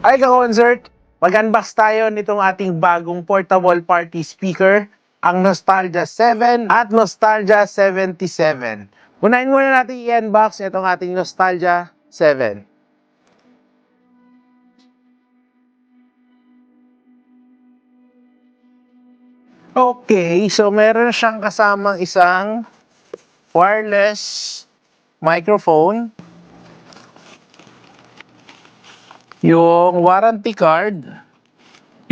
Ay ka-concert, mag-unbox tayo nitong ating bagong portable party speaker, ang Nostalgia 7 at Nostalgia 77. Unahin muna natin i-unbox itong ating Nostalgia 7. Okay, so meron siyang kasamang isang wireless microphone, yung warranty card,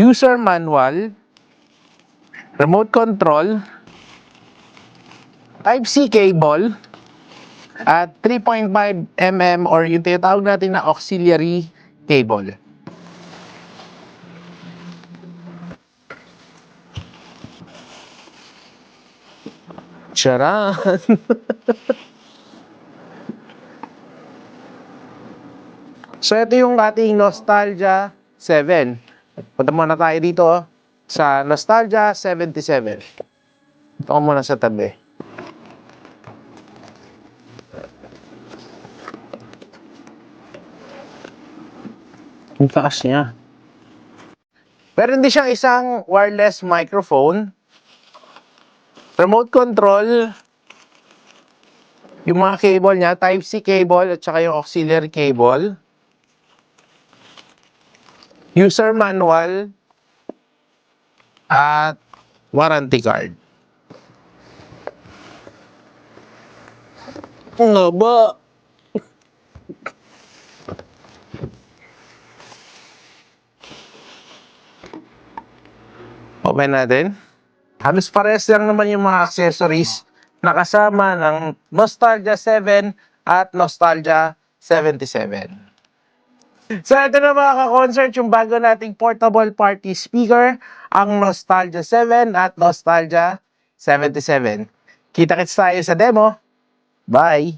user manual, remote control, Type-C cable, at 3.5 mm or yung tinatawag natin na auxiliary cable. Charan! So ito yung ating Nostalgia 7. Punta muna tayo dito sa Nostalgia 77. Ito ko muna sa tabi. Ang taas niya. Meron din siyang isang wireless microphone, remote control, yung mga cable niya, Type-C cable at saka yung auxiliary cable, user manual, at warranty card. Ang haba! Open natin. Halos parehas lang naman yung mga accessories na kasama ng Nostalgia 7 at Nostalgia 77. So ito na mga ka-concert, yung bago nating portable party speaker, ang Nostalgia 7 at Nostalgia 77. Kita-kits tayo sa demo. Bye!